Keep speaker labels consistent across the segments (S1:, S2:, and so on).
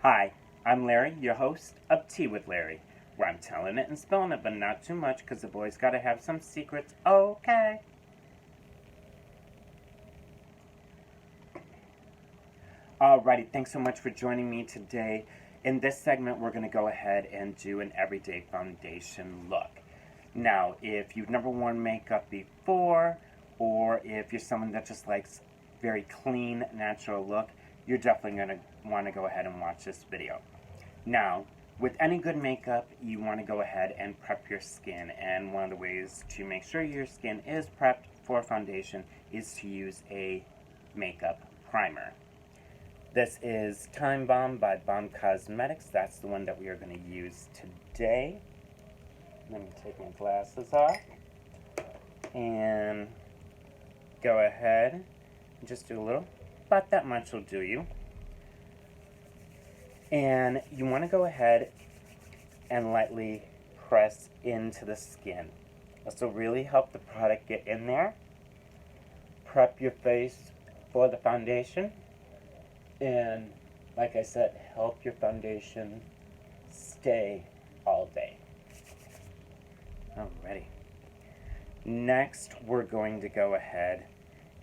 S1: Hi, I'm Larry, your host of Tea with Larry, where I'm telling it and spilling it, but not too much because the boys gotta have some secrets, okay? Alrighty, thanks so much for joining me today. In this segment, we're gonna go ahead and do an everyday foundation look. Now, if you've never worn makeup before, or if you're someone that just likes very clean, natural look, you're definitely gonna wanna go ahead and watch this video. Now, with any good makeup, you want to go ahead and prep your skin, and one of the ways to make sure your skin is prepped for foundation is to use a makeup primer. This is Time Bomb by Bomb Cosmetics. That's the one that we are going to use today. Let me take my glasses off and go ahead and just do a little, about that much will do you. And you want to go ahead and lightly press into the skin. This will really help the product get in there. Prep your face for the foundation. And like I said, help your foundation stay all day. Alrighty. Next, we're going to go ahead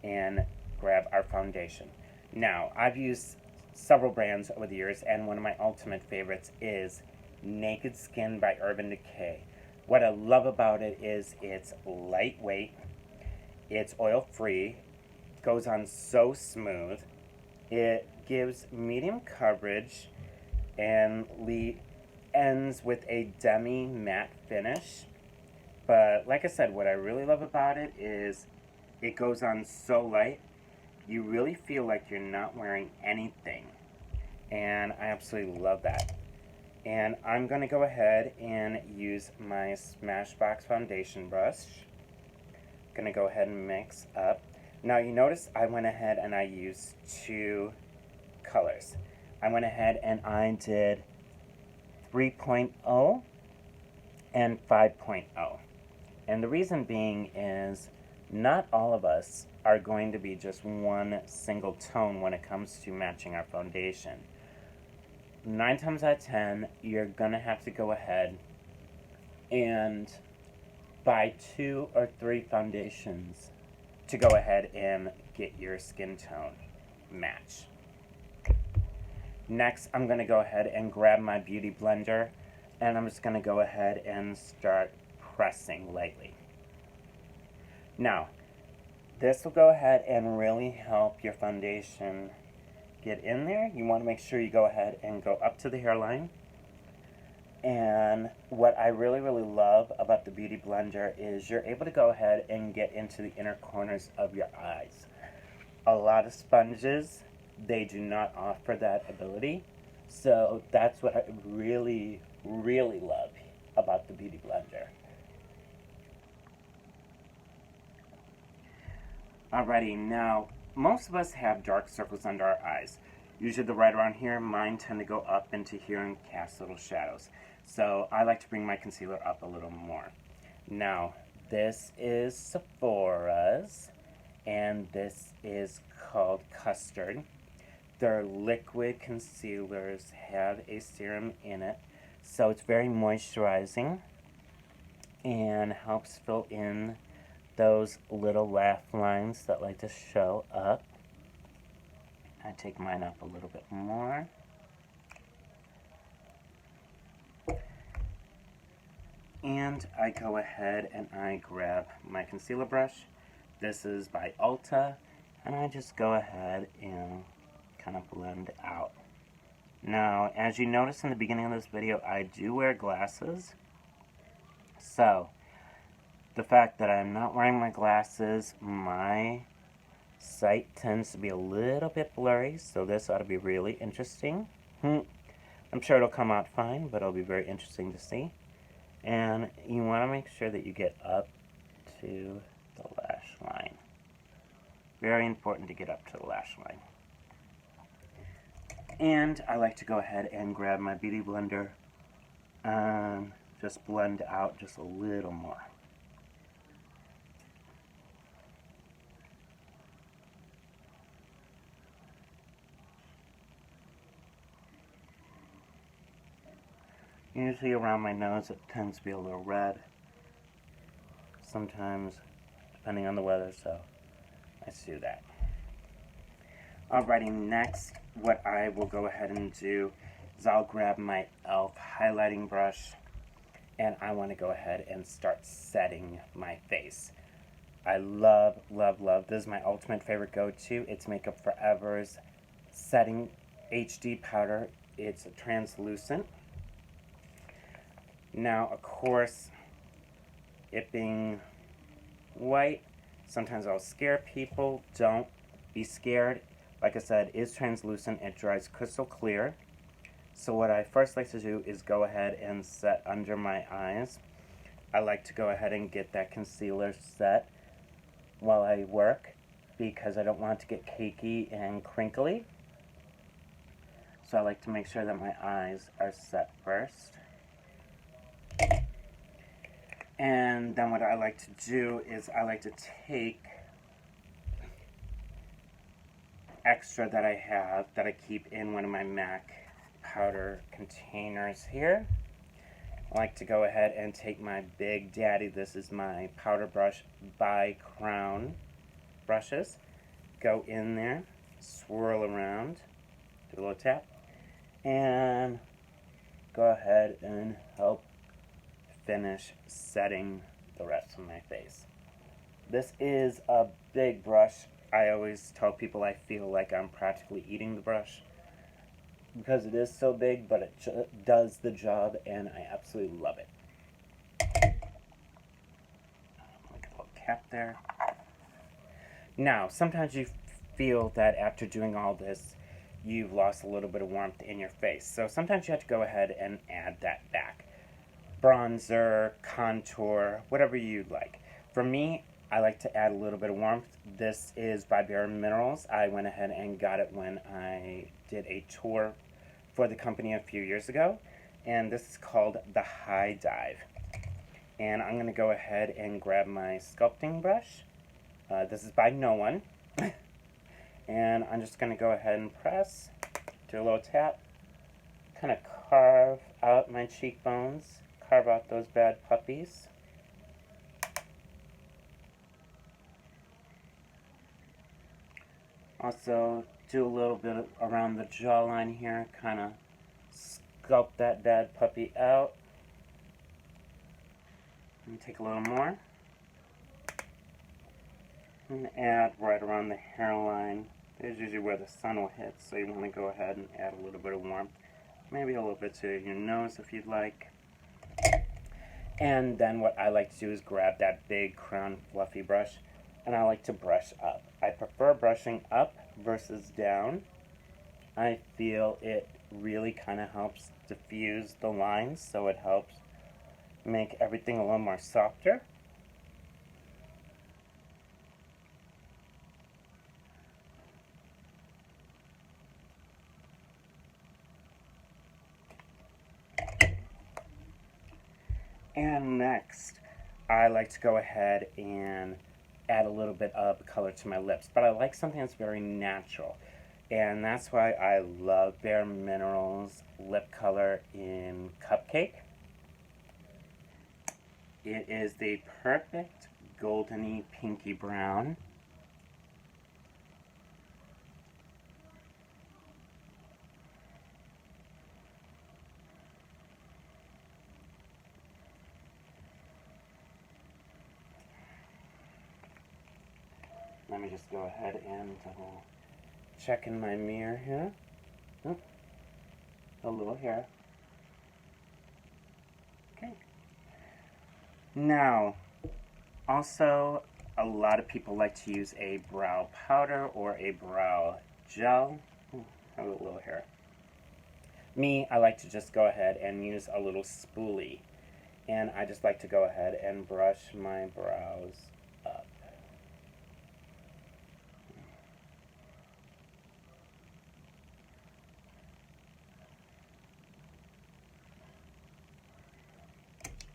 S1: and grab our foundation. Now, I've used several brands over the years, and one of my ultimate favorites is Naked Skin by Urban Decay. What I love about it is it's lightweight, it's oil-free, goes on so smooth, it gives medium coverage, and ends with a demi-matte finish. But like I said, what I really love about it is it goes on so light, you really feel like you're not wearing anything. And I absolutely love that. And I'm going to go ahead and use my Smashbox foundation brush. Going to go ahead and mix up. Now you notice I went ahead and I used two colors. I went ahead and I did 3.0 and 5.0. And the reason being is not all of us are going to be just one single tone when it comes to matching our foundation. 9 times out of 10, you're gonna have to go ahead and buy 2 or 3 foundations to go ahead and get your skin tone match. Next, I'm gonna go ahead and grab my beauty blender, and I'm just gonna go ahead and start pressing lightly. Now, this will go ahead and really help your foundation get in there. You want to make sure you go ahead and go up to the hairline. And what I really love about the Beauty Blender is you're able to go ahead and get into the inner corners of your eyes. A lot of sponges, they do not offer that ability. So that's what I really love about the Beauty Blender. Alrighty, now, most of us have dark circles under our eyes. Usually they're right around here. Mine tend to go up into here and cast little shadows. So I like to bring my concealer up a little more. Now, this is Sephora's, and this is called Custard. Their liquid concealers have a serum in it, so it's very moisturizing and helps fill in those little laugh lines that like to show up. I take mine up a little bit more. And I go ahead and I grab my concealer brush. This is by Ulta, and I just go ahead and kind of blend out. Now, as you notice in the beginning of this video, I do wear glasses. So, the fact that I'm not wearing my glasses, my sight tends to be a little bit blurry, so this ought to be really interesting. I'm sure it'll come out fine, but it'll be very interesting to see. And you want to make sure that you get up to the lash line. Very important to get up to the lash line. And I like to go ahead and grab my Beauty Blender and just blend out just a little more. Usually around my nose it tends to be a little red. Sometimes, depending on the weather, so I just do that. Alrighty, next what I will go ahead and do is I'll grab my e.l.f. highlighting brush and I want to go ahead and start setting my face. I love, love, love, this is my ultimate favorite go-to. It's Makeup Forever's Setting HD Powder. It's translucent. Now, of course, it being white, sometimes I'll scare people. Don't be scared. Like I said, it's translucent. It dries crystal clear. So what I first like to do is go ahead and set under my eyes. I like to go ahead and get that concealer set while I work because I don't want it to get cakey and crinkly. So I like to make sure that my eyes are set first. And then what I like to do is I like to take extra that I have that I keep in one of my MAC powder containers here. I like to go ahead and take my Big Daddy, this is my powder brush by Crown brushes, go in there, swirl around, do a little tap, and go ahead and help finish setting the rest of my face. This is a big brush. I always tell people I feel like I'm practically eating the brush because it is so big, but it does the job and I absolutely love it. Like a little cap there. Now, sometimes you feel that after doing all this, you've lost a little bit of warmth in your face. So sometimes you have to go ahead and add that back. Bronzer, contour, whatever you'd like. For me, I like to add a little bit of warmth. This is by Bare Minerals. I went ahead and got it when I did a tour for the company a few years ago. And this is called the High Dive. And I'm going to go ahead and grab my sculpting brush. This is by No One. And I'm just going to go ahead and press, do a little tap, kind of carve out my cheekbones, carve out those bad puppies. Also, do a little bit around the jawline here, kind of sculpt that bad puppy out. And take a little more. And add right around the hairline. There's usually where the sun will hit, so you want to go ahead and add a little bit of warmth. Maybe a little bit to your nose if you'd like. And then what I like to do is grab that big crown fluffy brush and I like to brush up. I prefer brushing up versus down. I feel it really kind of helps diffuse the lines, so it helps make everything a little more softer. And next, I like to go ahead and add a little bit of color to my lips, but I like something that's very natural. And that's why I love Bare Minerals lip color in Cupcake. It is the perfect goldeny pinky brown. Let me just go ahead and double check in my mirror here. Oh, a little hair. Okay. Now, also, a lot of people like to use a brow powder or a brow gel. A little hair. Me, I like to just go ahead and use a little spoolie. And I just like to go ahead and brush my brows up.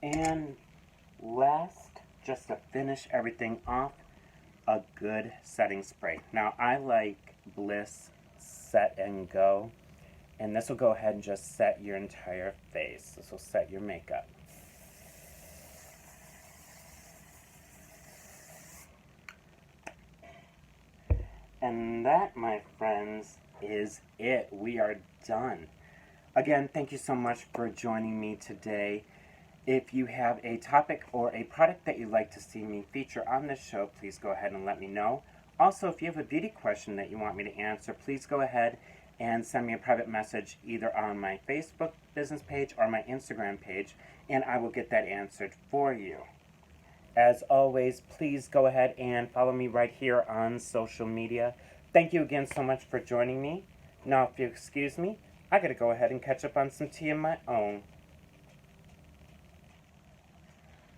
S1: And last, just to finish everything off, a good setting spray. Now, I like Bliss Set and Go. And this will go ahead and just set your entire face. This will set your makeup. And that, my friends, is it. We are done. Again, thank you so much for joining me today. If you have a topic or a product that you'd like to see me feature on this show, please go ahead and let me know. Also, if you have a beauty question that you want me to answer, please go ahead and send me a private message either on my Facebook business page or my Instagram page, and I will get that answered for you. As always, please go ahead and follow me right here on social media. Thank you again so much for joining me. Now, if you excuse me, I gotta go ahead and catch up on some tea of my own.